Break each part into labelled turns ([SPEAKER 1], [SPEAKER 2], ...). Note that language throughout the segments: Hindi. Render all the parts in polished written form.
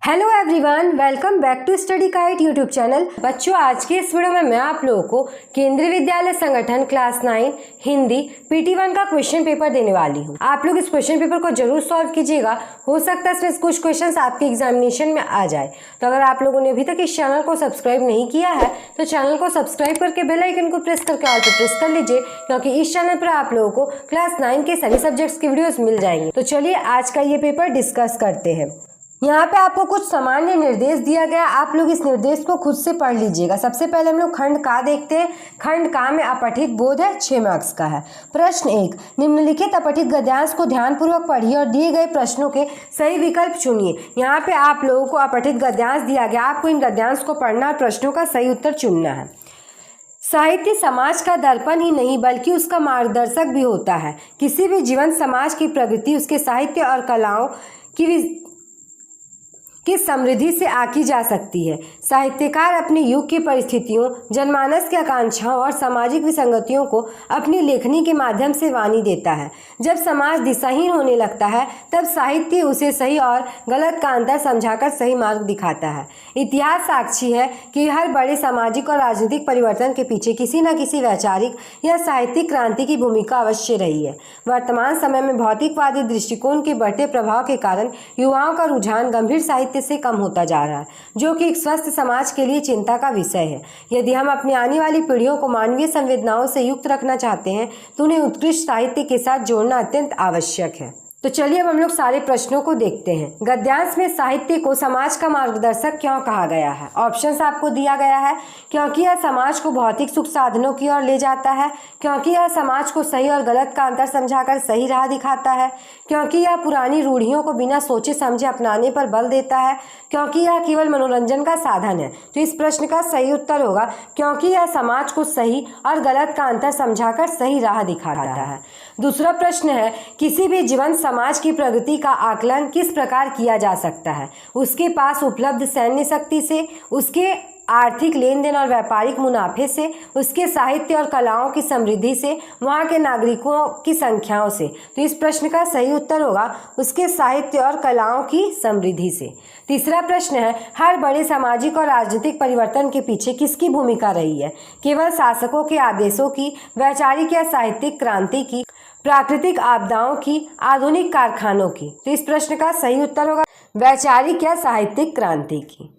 [SPEAKER 1] Hello everyone, welcome back to study guide YouTube channel. बच्चों, आज के इस वीडियो में मैं आप लोगों को केंद्रीय विद्यालय संगठन क्लास 9 हिंदी PT1 का क्वेश्चन पेपर देने वाली हूँ। आप लोग इस क्वेश्चन पेपर को जरूर सॉल्व कीजिएगा। हो सकता है इसमें कुछ क्वेश्चंस आपके एग्जामिनेशन में आ जाए। तो अगर आप लोगों ने अभी तक इस चैनल को सब्सक्राइब नहीं किया है तो चैनल को सब्सक्राइब करके बेल आइकन को प्रेस करके ऑल पे प्रेस कर लीजिए, क्योंकि इस चैनल पर आप लोगों को क्लास 9 के सभी सब्जेक्ट्स की वीडियोस मिल जाएंगी। तो चलिए आज का ये पेपर डिस्कस करते हैं। यहाँ पे आपको कुछ सामान्य निर्देश दिया गया, आप लोग इस निर्देश को खुद से पढ़ लीजिएगा। सबसे पहले हम लोग खंड का देखते हैं। खंड का में अपठित बोध है, 6 मार्क्स का है। प्रश्न 1, निम्नलिखित अपठित गद्यांश को ध्यानपूर्वक पढ़िए और दिए गए प्रश्नों के सही विकल्प चुनिए। यहाँ पे आप लोगों को अपठित गद्यांश दिया गया, आपको इन गद्यांश को पढ़ना और प्रश्नों का सही उत्तर चुनना है। साहित्य समाज का दर्पण ही नहीं बल्कि उसका मार्गदर्शक भी होता है। किसी भी जीवन समाज की प्रगति उसके साहित्य और कलाओं की समृद्धि से आकी जा सकती है। साहित्यकार अपने युग की परिस्थितियों, जनमानस की आकांक्षाओं और सामाजिक विसंगतियों को अपनी लेखनी के माध्यम से वाणी देता है। जब समाज दिशाहीन होने लगता है तब साहित्य उसे सही और गलत का अंतर समझाकर सही मार्ग दिखाता है। इतिहास साक्षी है कि हर बड़े सामाजिक और राजनीतिक परिवर्तन के पीछे किसी न किसी वैचारिक या साहित्यिक क्रांति की भूमिका अवश्य रही है। वर्तमान समय में भौतिकवादी दृष्टिकोण के बढ़ते प्रभाव के कारण युवाओं का रुझान गंभीर साहित्य से कम होता जा रहा है, जो कि एक स्वस्थ समाज के लिए चिंता का विषय है। यदि हम अपनी आने वाली पीढ़ियों को मानवीय संवेदनाओं से युक्त रखना चाहते हैं तो उन्हें उत्कृष्ट साहित्य के साथ जोड़ना अत्यंत आवश्यक है। तो चलिए अब हम लोग सारे प्रश्नों को देखते हैं। गद्यांश में साहित्य को समाज का मार्गदर्शक क्यों कहा गया है? ऑप्शंस आपको दिया गया है। क्योंकि यह समाज को भौतिक सुख साधनों की ओर ले जाता है, क्योंकि यह समाज को सही और गलत का अंतर समझाकर सही राह दिखाता है, क्योंकि यह पुरानी रूढ़ियों को बिना सोचे समझे अपनाने पर बल देता है, क्योंकि यह केवल मनोरंजन का साधन है। तो इस प्रश्न का सही उत्तर होगा क्योंकि यह समाज को सही और गलत का अंतर समझाकर सही राह दिखाता है। दूसरा प्रश्न है, किसी भी जीवन समाज की प्रगति का आकलन किस प्रकार किया जा सकता है? उसके पास उपलब्ध सैन्य शक्ति से, उसके आर्थिक लेन देन और व्यापारिक मुनाफे से, उसके साहित्य और कलाओं की समृद्धि से, वहाँ के नागरिकों की संख्याओं से। तो इस प्रश्न का सही उत्तर होगा उसके साहित्य और कलाओं की समृद्धि से। तीसरा प्रश्न है, हर बड़े सामाजिक और राजनीतिक परिवर्तन के पीछे किसकी भूमिका रही है? केवल शासकों के आदेशों की, वैचारिक या साहित्यिक क्रांति की, प्राकृतिक आपदाओं की, आधुनिक कारखानों की? तो इस प्रश्न का सही उत्तर होगा वैचारिक या साहित्यिक क्रांति की।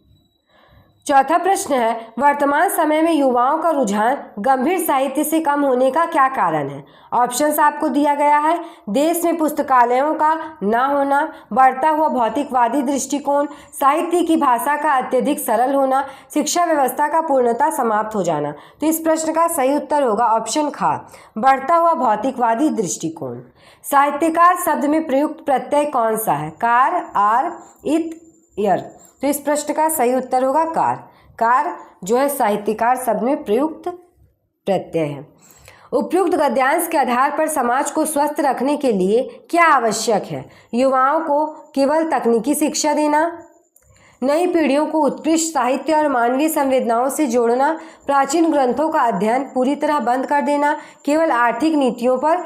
[SPEAKER 1] चौथा प्रश्न है, वर्तमान समय में युवाओं का रुझान गंभीर साहित्य से कम होने का क्या कारण है? ऑप्शंस आपको दिया गया है। देश में पुस्तकालयों का ना होना, बढ़ता हुआ भौतिकवादी दृष्टिकोण, साहित्य की भाषा का अत्यधिक सरल होना, शिक्षा व्यवस्था का पूर्णतः समाप्त हो जाना। तो इस प्रश्न का सही उत्तर होगा ऑप्शन खा, बढ़ता हुआ भौतिकवादी दृष्टिकोण। साहित्यकार शब्द में प्रयुक्त प्रत्यय कौन सा है? कार, आर, इत, यर? तो इस प्रश्न का सही उत्तर होगा कार। कार जो है साहित्यकार शब्द में प्रयुक्त प्रत्यय है। उपयुक्त गद्यांश के आधार पर समाज को स्वस्थ रखने के लिए क्या आवश्यक है? युवाओं को केवल तकनीकी शिक्षा देना, नई पीढ़ियों को उत्कृष्ट साहित्य और मानवीय संवेदनाओं से जोड़ना, प्राचीन ग्रंथों का अध्ययन पूरी तरह बंद कर देना, केवल आर्थिक नीतियों पर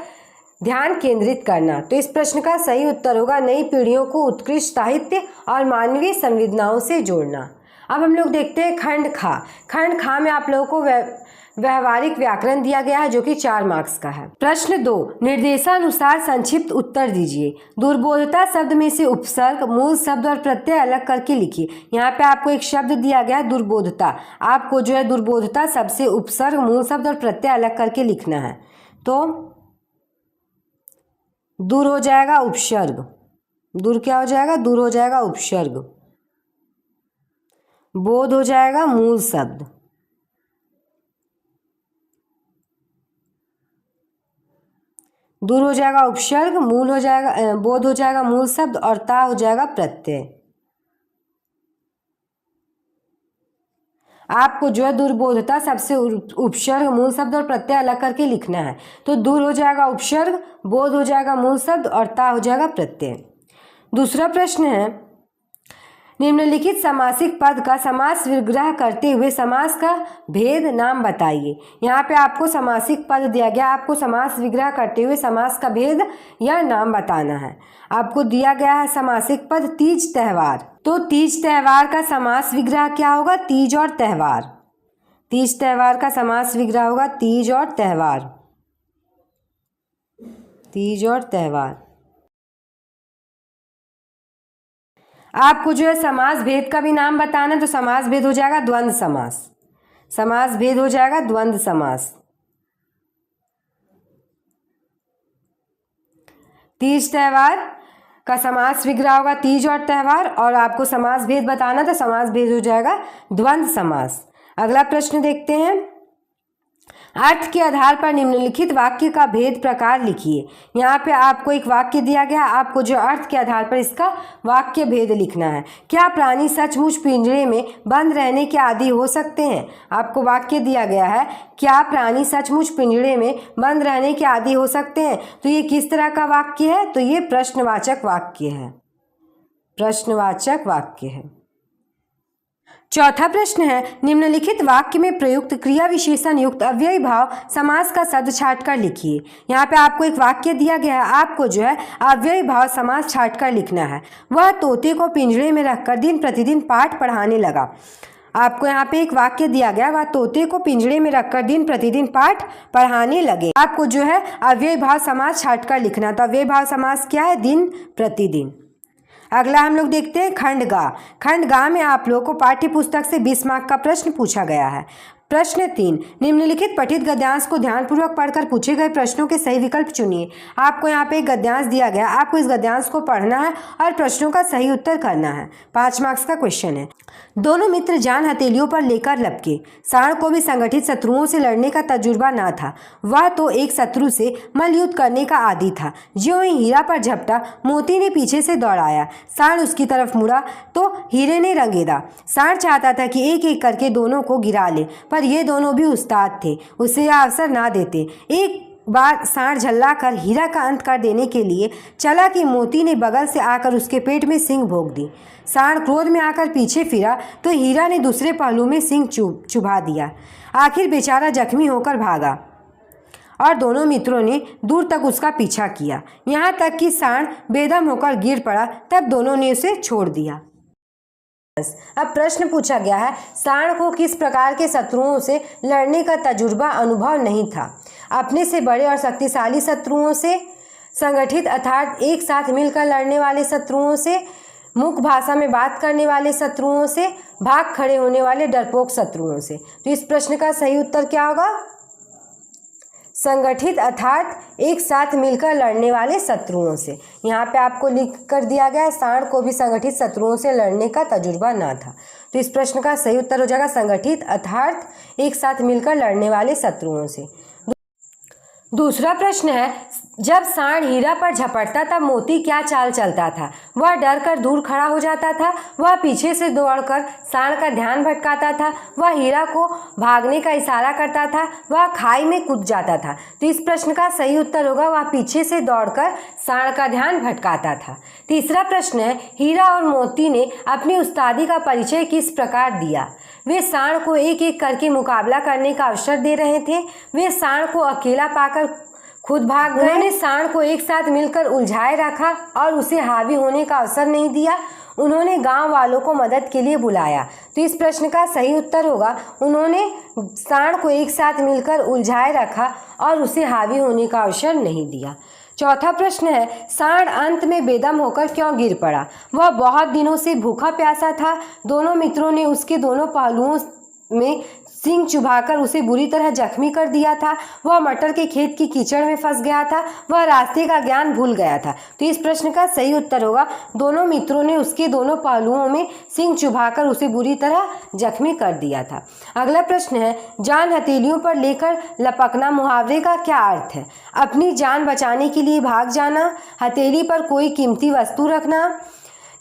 [SPEAKER 1] ध्यान केंद्रित करना। तो इस प्रश्न का सही उत्तर होगा नई पीढ़ियों को उत्कृष्ट साहित्य और मानवीय संवेदनाओं से जोड़ना। अब हम लोग देखते हैं खंड खा। खंड खा में आप लोगों को व्यवहारिक व्याकरण दिया गया है, जो कि 4 मार्क्स का है। प्रश्न 2, निर्देशानुसार संक्षिप्त उत्तर दीजिए। दुर्बोधता शब्द में से उपसर्ग, मूल शब्द और प्रत्यय अलग करके लिखिए। यहाँ पे आपको एक शब्द दिया गया है दुर्बोधता, आपको जो है दुर्बोधता शब्द से उपसर्ग, मूल शब्द और प्रत्यय अलग करके लिखना है। तो दूर हो जाएगा उपसर्ग, दूर क्या हो जाएगा? दूर हो जाएगा उपसर्ग। बोध हो जाएगा मूल शब्द, दूर हो जाएगा उपसर्ग, मूल हो जाएगा, बोध हो जाएगा मूल शब्द और ता हो जाएगा प्रत्यय। आपको जो है दुर्बोधता सबसे उपसर्ग, मूल शब्द और प्रत्यय अलग करके लिखना है। तो दूर हो जाएगा उपसर्ग, बोध हो जाएगा मूल शब्द और ता हो जाएगा प्रत्यय। दूसरा प्रश्न है, निम्नलिखित समासिक पद का समास विग्रह करते हुए समास का भेद नाम बताइए। यहाँ पे आपको समासिक पद दिया गया, आपको समास विग्रह करते हुए समास का भेद या नाम बताना है। आपको दिया गया है समासिक पद तीज त्यौहार, तो तीज त्यौहार का समास विग्रह क्या होगा? तीज और त्यौहार। तीज त्यौहार का समास विग्रह होगा तीज और त्यौहार। तीज और त्यौहार। आपको जो है समास भेद का भी नाम बताना, तो समास भेद हो जाएगा द्वंद्व समास। समास भेद हो जाएगा द्वंद्व समास। तीज त्यौहार का समास विग्रह होगा तीज और त्यौहार, और आपको समास भेद बताना, तो समास भेद हो जाएगा द्वंद्व समास। अगला प्रश्न देखते हैं। अर्थ के आधार पर निम्नलिखित वाक्य का भेद प्रकार लिखिए। यहाँ पे आपको एक वाक्य दिया गया है, आपको जो अर्थ के आधार पर इसका वाक्य भेद लिखना है। क्या प्राणी सचमुच पिंजरे में बंद रहने के आदी हो सकते हैं? आपको वाक्य दिया गया है, क्या प्राणी सचमुच पिंजरे में बंद रहने के आदी हो सकते हैं? तो ये किस तरह का वाक्य है? तो ये प्रश्नवाचक वाक्य है। प्रश्नवाचक वाक्य है। चौथा प्रश्न है, निम्नलिखित वाक्य में प्रयुक्त क्रिया विशेषण युक्त अव्ययी भाव समास का शब्द छांटकर लिखिए। यहाँ पे आपको एक वाक्य दिया गया है, आपको जो है अव्ययी भाव समास छांटकर लिखना है। वह तोते को पिंजरे में रखकर दिन प्रतिदिन पाठ पढ़ाने लगा। आपको यहाँ पे एक वाक्य दिया गया, वह तोते को पिंजरे में रखकर दिन प्रतिदिन पाठ पढ़ाने लगे। आपको जो है अव्ययी भाव समास छांटकर लिखना। तो अव्ययी भाव समास क्या है? दिन प्रतिदिन। अगला हम लोग देखते हैं खंडगा। खंडगा में आप लोगों को पाठ्य पुस्तक से 20 मार्क का प्रश्न पूछा गया है। प्रश्न 3, निम्नलिखित पठित गद्यांश को ध्यानपूर्वक पढ़कर पूछे गए प्रश्नों के सही विकल्प चुनिए। आपको यहाँ पे एक गद्यांश दिया गया, आपको इस गद्यांश को पढ़ना है और प्रश्नों का सही उत्तर करना है। 5 मार्क्स का क्वेश्चन है। दोनों मित्र जान हथेलियों पर लेकर लपके। सांड को भी संगठित शत्रुओं से लड़ने का तजुर्बा ना था। वह तो एक शत्रु से मल्लयुद्ध करने का आदी था। ज्यों ही हीरा पर झपटा, मोती ने पीछे से दौड़ाया। सांड उसकी तरफ मुड़ा तो हीरे ने रंगेदा। सांड चाहता था कि एक एक करके दोनों को गिरा ले, पर ये दोनों भी उस्ताद थे, उसे यह अवसर ना देते। एक बार सांड झल्ला कर हीरा का अंत कर देने के लिए चला कि मोती ने बगल से आकर उसके पेट में सींग भोंक दी। सांड क्रोध में आकर पीछे फिरा तो हीरा ने दूसरे पहलू में सींग चुभा दिया। आखिर बेचारा जख्मी होकर भागा और दोनों मित्रों ने दूर तक उसका पीछा किया, यहाँ तक कि सांड बेदम होकर गिर पड़ा। तब दोनों ने उसे छोड़ दिया। अब प्रश्न पूछा गया है, सांड को किस प्रकार के शत्रुओं से लड़ने का तजुर्बा अनुभव नहीं था? अपने से बड़े और शक्तिशाली शत्रुओं से, संगठित अर्थात एक साथ मिलकर लड़ने वाले शत्रुओं से, मुख भाषा में बात करने वाले शत्रुओं से, भाग खड़े होने वाले डरपोक शत्रुओं से। तो इस प्रश्न का सही उत्तर क्या होगा? संगठित अर्थात एक साथ मिलकर लड़ने वाले शत्रुओं से। यहाँ पे आपको लिख कर दिया गया है, सांड को भी संगठित शत्रुओं से लड़ने का तजुर्बा ना था। तो इस प्रश्न का सही उत्तर हो जाएगा संगठित अर्थात एक साथ मिलकर लड़ने वाले शत्रुओं से। दूसरा प्रश्न है, जब सांड हीरा पर झपटता तब मोती क्या चाल चलता था? वह डर कर दूर खड़ा हो जाता था, वह पीछे से दौड़कर सांड का ध्यान भटकाता था, वह हीरा को भागने का इशारा करता था, वह खाई में कूद जाता था। तो इस प्रश्न का सही उत्तर होगा वह पीछे से दौड़कर सांड का ध्यान भटकाता था। तीसरा प्रश्न है, हीरा और मोती ने अपनी उस्तादी का परिचय किस प्रकार दिया? वे सांड को एक एक करके मुकाबला करने का अवसर दे रहे थे। वे सांड को अकेला पाकर खुद भाग गए। उन्होंने सांड को एक साथ मिलकर उलझाए रखा और उसे हावी होने का अवसर नहीं दिया। उन्होंने गांव वालों को मदद के लिए बुलाया। तो इस प्रश्न का सही उत्तर होगा उन्होंने सांड को एक साथ मिलकर उलझाए रखा और उसे हावी होने का अवसर नहीं दिया। चौथा प्रश्न है, सांड अंत में बेदम होकर क्यों गिर पड़ा? वह बहुत दिनों से भूखा प्यासा था। दोनों मित्रों ने उसके दोनों पहलुओं में सींग चुभाकर उसे बुरी तरह जख्मी कर दिया था। वह मटर के खेत की कीचड़ में फंस गया था। वह रास्ते का ज्ञान भूल गया था। तो इस प्रश्न का सही उत्तर होगा दोनों मित्रों ने उसके दोनों पहलुओं में सींग चुभाकर उसे बुरी तरह जख्मी कर दिया था। अगला प्रश्न है, जान हथेलियों पर लेकर लपकना मुहावरे का क्या अर्थ है? अपनी जान बचाने के लिए भाग जाना, हथेली पर कोई कीमती वस्तु रखना,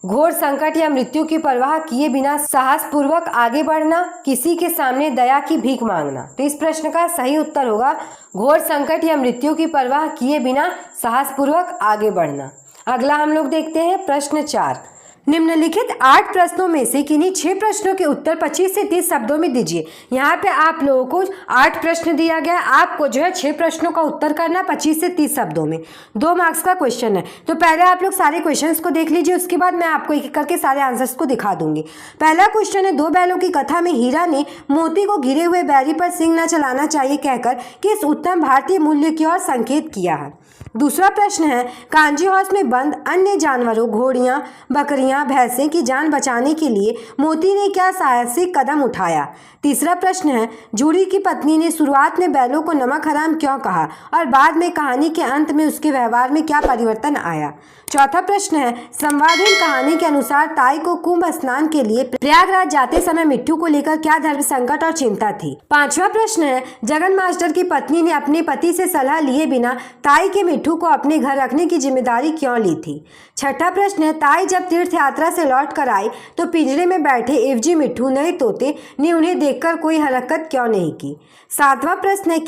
[SPEAKER 1] घोर संकट या मृत्यु की परवाह किए बिना साहसपूर्वक आगे बढ़ना, किसी के सामने दया की भीख मांगना। तो इस प्रश्न का सही उत्तर होगा घोर संकट या मृत्यु की परवाह किए बिना साहसपूर्वक आगे बढ़ना। अगला हम लोग देखते हैं प्रश्न 4, निम्नलिखित 8 प्रश्नों में से किन्हीं 6 प्रश्नों के उत्तर 25 से 30 शब्दों में दीजिए। यहाँ पे आप लोगों को 8 प्रश्न दिया गया, आपको जो है 6 प्रश्नों का उत्तर करना 25 से 30 शब्दों में। 2 मार्क्स का क्वेश्चन है। तो पहले आप लोग सारे क्वेश्चंस को देख लीजिए, उसके बाद मैं आपको एक एक करके सारे आंसर्स को दिखा दूंगी। पहला क्वेश्चन है, 2 बैलों की कथा में हीरा ने मोती को घिरे हुए बैरी पर सिंह न चलाना चाहिए कहकर किस उत्तम भारतीय मूल्य की ओर संकेत किया है। दूसरा प्रश्न है, कांजी हाउस में बंद अन्य जानवरों घोड़ियां, बकरियां, भैंसें की जान बचाने के लिए मोती ने क्या साहसिक कदम उठाया। तीसरा प्रश्न है, जूरी की पत्नी ने शुरुआत में बैलों को नमक हराम क्यों कहा और बाद में कहानी के अंत में उसके व्यवहार में क्या परिवर्तन आया। चौथा प्रश्न है, संवादहीन कहानी के अनुसार ताई को कुंभ स्नान के लिए प्रयागराज जाते समय मिट्ठू को लेकर क्या धर्म संकट और चिंता थी। पांचवा प्रश्न है, जगन मास्टर की पत्नी ने अपने पति से सलाह लिए बिना ताई के मिट्ठू को अपने घर रखने की जिम्मेदारी क्यों ली थी। छठा प्रश्न है, ताई जब तीर्थ यात्रा से लौट कर आई तो पिंजरे में बैठे एवजी मिट्ठू नए तोते ने उन्हें देखकर कोई हरकत क्यों नहीं की। सातवां प्रश्न है,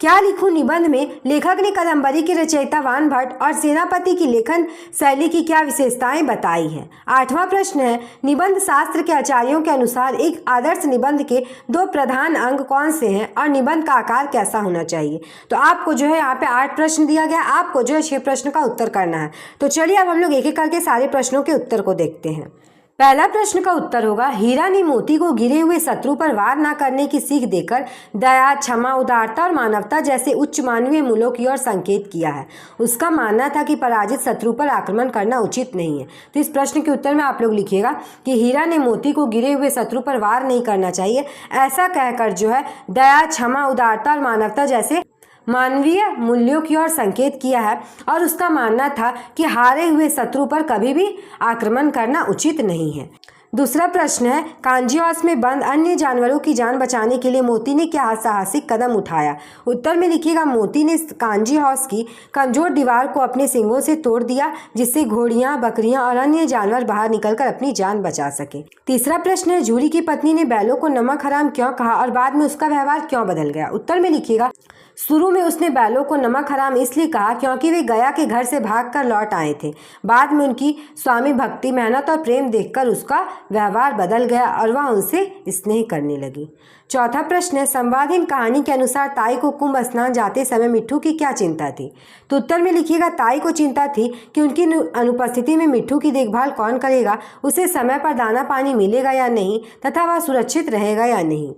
[SPEAKER 1] क्या लिखूं निबंध में लेखक ने कादम्बरी के रचयिता वानभट्ट और सेनापति की लेखन शैली की क्या विशेषताएं बताई हैं। आठवां प्रश्न है, निबंध शास्त्र के आचार्यों के अनुसार एक आदर्श निबंध के 2 प्रधान अंग कौन से हैं और निबंध का आकार कैसा होना चाहिए। तो आपको जो है यहाँ पे 8 प्रश्न दिया गया, आपको जो है 6 प्रश्न का उत्तर करना है। तो चलिए अब हम लोग एक एक करके सारे प्रश्नों के उत्तर को देखते हैं। पहला प्रश्न का उत्तर होगा, हीरा ने मोती को घिरे हुए शत्रु पर वार न करने की सीख देकर दया, क्षमा, उदारता और मानवता जैसे उच्च मानवीय मूल्यों की ओर संकेत किया है। उसका मानना था कि पराजित शत्रु पर आक्रमण करना उचित नहीं है। तो इस प्रश्न के उत्तर में आप लोग लिखिएगा कि हीरा ने मोती को घिरे हुए शत्रु पर वार नहीं करना चाहिए, ऐसा कहकर जो है दया, क्षमा, उदारता और मानवता जैसे मानवीय मूल्यों की ओर संकेत किया है और उसका मानना था कि हारे हुए शत्रु पर कभी भी आक्रमण करना उचित नहीं है। दूसरा प्रश्न है, कांजी हाउस में बंद अन्य जानवरों की जान बचाने के लिए मोती ने क्या साहसिक कदम उठाया। उत्तर में लिखिएगा, मोती ने कांजी हाउस की कमजोर दीवार को अपने सींगों से तोड़ दिया जिससे घोड़ियां, बकरियां और अन्य जानवर बाहर निकलकर अपनी जान बचा सके। तीसरा प्रश्न है, जूरी की पत्नी ने बैलों को नमक हराम क्यों कहा और बाद में उसका व्यवहार क्यों बदल गया। उत्तर में लिखिएगा, शुरू में उसने बैलों को नमक हराम इसलिए कहा क्योंकि वे गया के घर से भागकर लौट आए थे। बाद में उनकी स्वामी भक्ति, मेहनत और प्रेम देखकर उसका व्यवहार बदल गया और वह उनसे स्नेह करने लगी। चौथा प्रश्न है, संवादहीन कहानी के अनुसार ताई को कुंभ स्नान जाते समय मिट्ठू की क्या चिंता थी। तो उत्तर में लिखिएगा, ताई को चिंता थी कि उनकी अनुपस्थिति में मिट्ठू की देखभाल कौन करेगा, उसे समय पर दाना पानी मिलेगा या नहीं तथा वह सुरक्षित रहेगा या नहीं।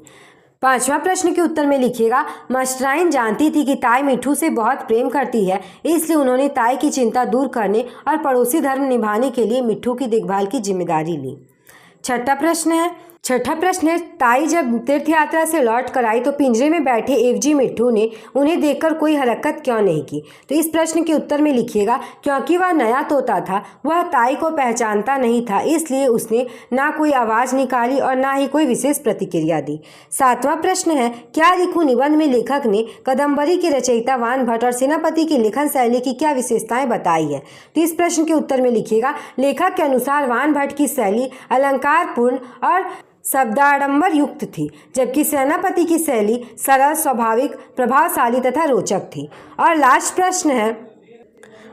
[SPEAKER 1] पांचवा प्रश्न के उत्तर में लिखिएगा, मास्टराइन जानती थी कि ताई मिट्ठू से बहुत प्रेम करती है, इसलिए उन्होंने ताई की चिंता दूर करने और पड़ोसी धर्म निभाने के लिए मिट्ठू की देखभाल की जिम्मेदारी ली। छठा प्रश्न है, ताई जब तीर्थ यात्रा से लौट कर आई तो पिंजरे में बैठे एवजी मिट्ठू ने उन्हें देखकर कोई हरकत क्यों नहीं की। तो इस प्रश्न के उत्तर में लिखिएगा, क्योंकि वह नया तोता था, वह ताई को पहचानता नहीं था, इसलिए उसने ना कोई आवाज़ निकाली और ना ही कोई विशेष प्रतिक्रिया दी। सातवां प्रश्न है, क्या लिखूं निबंध में लेखक ने कादम्बरी के रचयिता वानभट्ट और सेनापति की लेखन शैली की क्या विशेषताएं बताई है। तो इस प्रश्न के उत्तर में लिखिएगा, लेखक के अनुसार वानभट्ट की शैली अलंकारपूर्ण और शब्दाडंबर युक्त थी, जबकि सेनापति की शैली सरल, स्वाभाविक, प्रभावशाली तथा रोचक थी। और लास्ट प्रश्न है,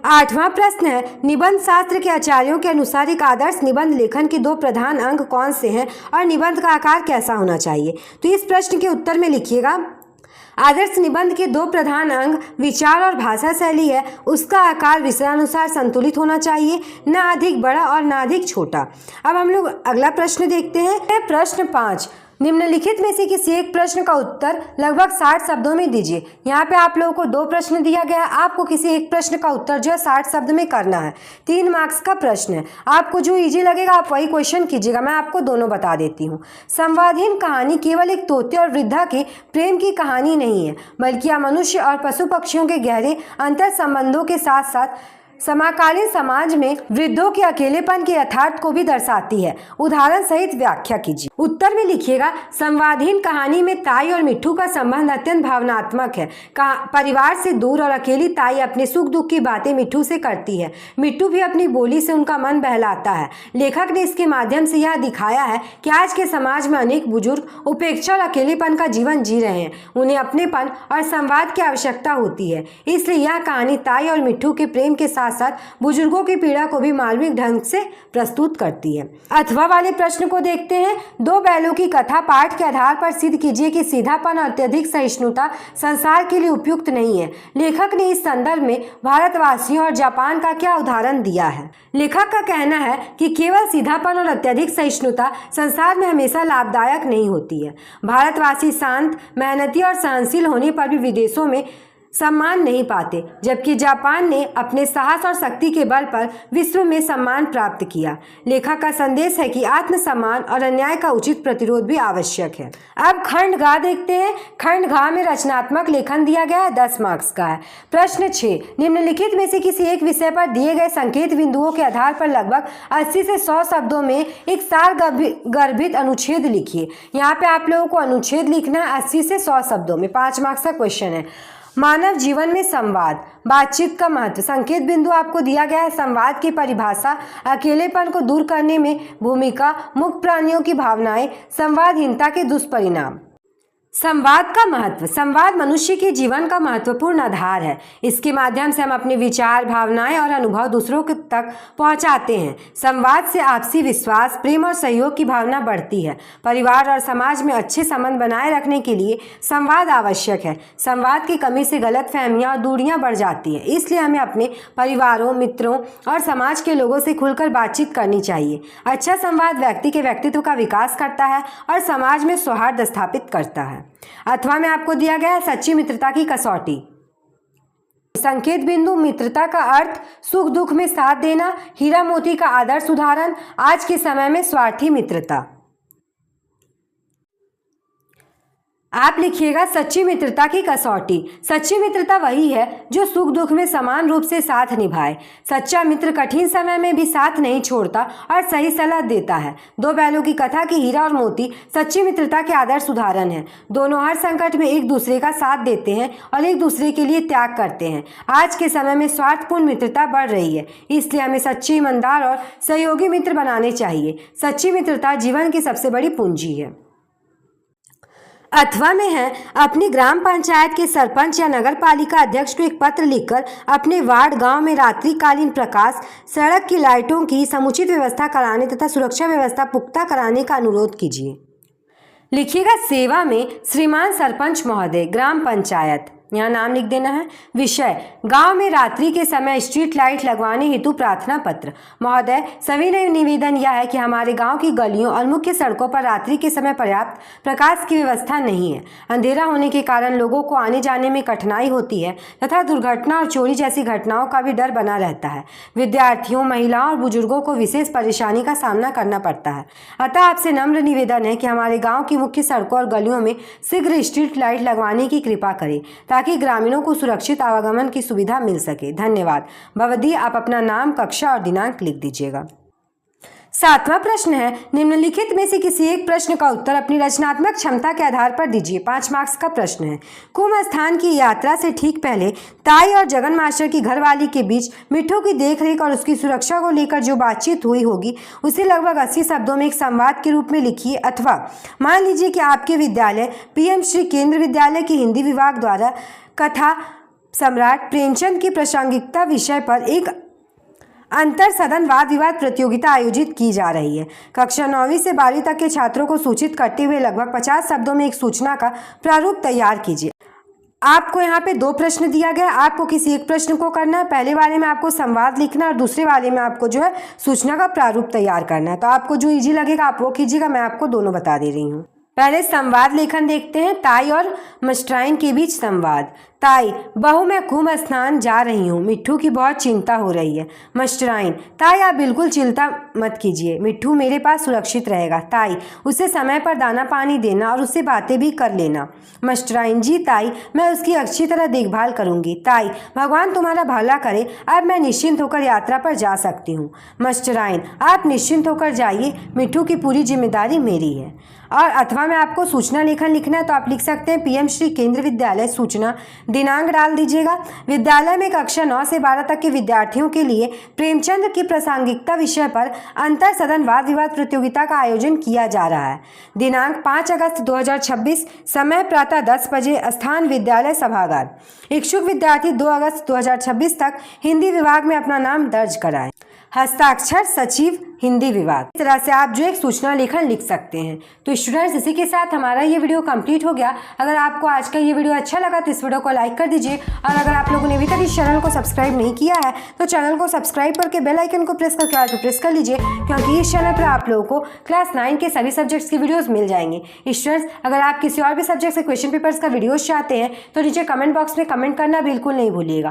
[SPEAKER 1] 8वां प्रश्न है, निबंध शास्त्र के आचार्यों के अनुसार एक आदर्श निबंध लेखन के 2 प्रधान अंग कौन से हैं और निबंध का आकार कैसा होना चाहिए। तो इस प्रश्न के उत्तर में लिखिएगा, आदर्श निबंध के 2 प्रधान अंग विचार और भाषा शैली है। उसका आकार विषयानुसार संतुलित होना चाहिए, न अधिक बड़ा और न अधिक छोटा। अब हम लोग अगला प्रश्न देखते हैं। प्रश्न 5, निम्नलिखित में से किसी एक प्रश्न का उत्तर लगभग 60 शब्दों में दीजिए। यहाँ पे आप लोगों को 2 प्रश्न दिया गया है, आपको किसी एक प्रश्न का उत्तर जो है 60 शब्द में करना है। 3 मार्क्स का प्रश्न है, आपको जो इजी लगेगा आप वही क्वेश्चन कीजिएगा। मैं आपको दोनों बता देती हूँ। संवादहीन कहानी केवल एक तोते और वृद्धा के प्रेम की कहानी नहीं है, बल्कि यह मनुष्य और पशु पक्षियों के गहरे अंतर संबंधों के साथ साथ समकालीन समाज में वृद्धों के अकेलेपन के यथार्थ को भी दर्शाती है। उदाहरण सहित व्याख्या कीजिए। उत्तर में लिखिएगा, संवादहीन कहानी में ताई और मिट्ठू का संबंध अत्यंत भावनात्मक है। परिवार से दूर और अकेली ताई अपने सुख दुख की बातें मिट्ठू से करती है। मिट्ठू भी अपनी बोली से उनका मन बहलाता है। लेखक ने इसके माध्यम से यह दिखाया है कि आज के समाज में अनेक बुजुर्ग उपेक्षा और अकेलेपन का जीवन जी रहे हैं। उन्हें अपनेपन और संवाद की आवश्यकता होती है, इसलिए यह कहानी ताई और मिट्ठू के प्रेम के साथ साथ बुजुर्गों की पीड़ा को भी मार्मिक ढंग से प्रस्तुत करती है। अथवा वाले प्रश्न को देखते हैं। दो बैलों की कथा पाठ के आधार पर सिद्ध कीजिए कि सीधापन और अत्यधिक सहिष्णुता संसार के लिए उपयुक्त नहीं है। लेखक ने इस संदर्भ में भारतवासियों और जापान का क्या उदाहरण दिया है? लेखक का कहना है कि केवल सीधापन और अत्यधिक सहिष्णुता संसार में हमेशा लाभदायक नहीं होती है। भारतवासी शांत, मेहनती और सहनशील होने पर भी विदेशों में सम्मान नहीं पाते, जबकि जापान ने अपने साहस और शक्ति के बल पर विश्व में सम्मान प्राप्त किया। लेखक का संदेश है कि आत्मसम्मान और अन्याय का उचित प्रतिरोध भी आवश्यक है। अब खंड घ देखते हैं। खंड घ में रचनात्मक लेखन दिया गया है, 10 मार्क्स का है। प्रश्न 6, निम्नलिखित में से किसी एक विषय पर दिए गए संकेत बिंदुओं के आधार पर लगभग 80 से 100 शब्दों में एक सार गर्भित अनुच्छेद लिखिए। यहाँ पे आप लोगों को अनुच्छेद लिखना है 80 से 100 शब्दों में। 5 मार्क्स का क्वेश्चन है। मानव जीवन में संवाद, बातचीत का महत्व। संकेत बिंदु आपको दिया गया है। संवाद की परिभाषा, अकेलेपन को दूर करने में भूमिका, मुक्त प्राणियों की भावनाएं, संवादहीनता के दुष्परिणाम। संवाद का महत्व। संवाद मनुष्य के जीवन का महत्वपूर्ण आधार है। इसके माध्यम से हम अपने विचार, भावनाएं और अनुभव दूसरों तक पहुंचाते हैं। संवाद से आपसी विश्वास, प्रेम और सहयोग की भावना बढ़ती है। परिवार और समाज में अच्छे संबंध बनाए रखने के लिए संवाद आवश्यक है। संवाद की कमी से गलतफहमियां और दूरियां बढ़ जाती हैं। इसलिए हमें अपने परिवारों, मित्रों और समाज के लोगों से खुलकर बातचीत करनी चाहिए। अच्छा संवाद व्यक्ति के व्यक्तित्व का विकास करता है और समाज में सौहार्द स्थापित करता है। अथवा में आपको दिया गया है सच्ची मित्रता की कसौटी। संकेत बिंदु, मित्रता का अर्थ सुख दुख में साथ देना, हीरा मोती का आदर्श उदाहरण, आज के समय में स्वार्थी मित्रता। आप लिखिएगा सच्ची मित्रता की कसौटी। सच्ची मित्रता वही है जो सुख दुख में समान रूप से साथ निभाए। सच्चा मित्र कठिन समय में भी साथ नहीं छोड़ता और सही सलाह देता है। दो बैलों की कथा की हीरा और मोती सच्ची मित्रता के आदर्श उदाहरण हैं। दोनों हर संकट में एक दूसरे का साथ देते हैं और एक दूसरे के लिए त्याग करते हैं। आज के समय में स्वार्थपूर्ण मित्रता बढ़ रही है, इसलिए हमें सच्चे, ईमानदार और सहयोगी मित्र बनाने चाहिए। सच्ची मित्रता जीवन की सबसे बड़ी पूंजी है। अथवा में है, अपनी ग्राम पंचायत के सरपंच या नगर पालिका अध्यक्ष को एक पत्र लिखकर अपने वार्ड गांव में रात्रिकालीन प्रकाश, सड़क की लाइटों की समुचित व्यवस्था कराने तथा सुरक्षा व्यवस्था पुख्ता कराने का अनुरोध कीजिए। लिखिएगा सेवा में श्रीमान सरपंच महोदय, ग्राम पंचायत, यहाँ नाम लिख देना है। विषय, गांव में रात्रि के समय स्ट्रीट लाइट लगवाने हेतु प्रार्थना पत्र। महोदय, सविनय निवेदन यह है कि हमारे गांव की गलियों और मुख्य सड़कों पर रात्रि के समय पर्याप्त प्रकाश की व्यवस्था नहीं है। अंधेरा होने के कारण लोगों को आने जाने में कठिनाई होती है तथा दुर्घटना और चोरी जैसी घटनाओं का भी डर बना रहता है। विद्यार्थियों, महिलाओं और बुजुर्गों को विशेष परेशानी का सामना करना पड़ता है। अतः आपसे नम्र निवेदन है कि हमारे गाँव की मुख्य सड़कों और गलियों में शीघ्र स्ट्रीट लाइट लगवाने की कृपा करें ताकि ग्रामीणों को सुरक्षित आवागमन की सुविधा मिल सके। धन्यवाद। भवदी, आप अपना नाम, कक्षा और दिनांक लिख दीजिएगा। 7वां प्रश्न है, निम्नलिखित में से किसी एक प्रश्न का उत्तर अपनी रचनात्मक क्षमता के आधार पर दीजिए। 5 मार्क्स का प्रश्न है। कुंभ स्थान की यात्रा से ठीक पहले ताई और जगन मास्टर की घरवाली के बीच मिट्ठू की देखरेख और उसकी सुरक्षा को लेकर जो बातचीत हुई होगी उसे लगभग 80 शब्दों में एक संवाद के रूप में लिखिए। अथवा मान लीजिए कि आपके विद्यालय PM श्री केंद्र विद्यालय के हिंदी विभाग द्वारा कथा सम्राट प्रेमचंद की प्रासंगिकता विषय पर एक अंतर सदन वाद विवाद प्रतियोगिता आयोजित की जा रही है। कक्षा 9वीं से 12वीं तक के छात्रों को सूचित करते हुए लगभग 50 शब्दों में एक सूचना का प्रारूप तैयार कीजिए। आपको यहाँ पे 2 प्रश्न दिया गया है, आपको किसी एक प्रश्न को करना है। पहले वाले में आपको संवाद लिखना है और दूसरे वाले में आपको जो है सूचना का प्रारूप तैयार करना है। तो आपको जो इजी लगेगा आप वो कीजिएगा, मैं आपको दोनों बता दे रही हूँ। पहले संवाद लेखन देखते हैं। ताई और मास्टराइन के बीच संवाद। ताई, बहू मैं कुंभ स्नान जा रही हूँ, मिट्ठू की बहुत चिंता हो रही है। मास्टराइन, ताई आप बिल्कुल चिंता मत कीजिए, मिट्ठू मेरे पास सुरक्षित रहेगा। ताई, उसे समय पर दाना पानी देना और उससे बातें भी कर लेना। मास्टराइन, जी ताई, मैं उसकी अच्छी तरह देखभाल करूंगी। ताई, भगवान तुम्हारा भला करे, अब मैं निश्चिंत होकर यात्रा पर जा सकती हूँ। मास्टराइन, आप निश्चिंत होकर जाइए, मिट्ठू की पूरी जिम्मेदारी मेरी है। और अथवा में आपको सूचना लेखन लिखना है तो आप लिख सकते हैं PM श्री केंद्र विद्यालय सूचना दिनांक डाल दीजिएगा। विद्यालय में कक्षा 9 से 12 तक के विद्यार्थियों के लिए प्रेमचंद की प्रासंगिकता विषय पर अंतर सदन वाद विवाद प्रतियोगिता का आयोजन किया जा रहा है। दिनांक 5 अगस्त 2026, समय प्रातः 10 बजे, स्थान विद्यालय सभागार। इच्छुक विद्यार्थी 2 अगस्त 2026 तक हिंदी विभाग में अपना नाम दर्ज कराएं। हस्ताक्षर सचिव हिंदी विभाग। इस तरह से आप जो एक सूचना लेखन लिख सकते हैं। तो स्टूडेंट्स, इसी के साथ हमारा ये वीडियो कंप्लीट हो गया। अगर आपको आज का ये वीडियो अच्छा लगा तो इस वीडियो को लाइक कर दीजिए, और अगर आप लोगों ने अभी तक इस चैनल को सब्सक्राइब नहीं किया है तो चैनल को सब्सक्राइब करके बेल आइकन को प्रेस करके ऑल पे प्रेस कर लीजिए, क्योंकि इस चैनल पर आप लोगों को क्लास 9 के सभी सब्जेक्ट्स की वीडियोज़ मिल जाएंगे। स्टूडेंट्स, अगर आप किसी और भी सब्जेक्ट से क्वेश्चन पेपर्स का वीडियोज़ चाहते हैं तो नीचे कमेंट बॉक्स में कमेंट करना बिल्कुल नहीं भूलिएगा।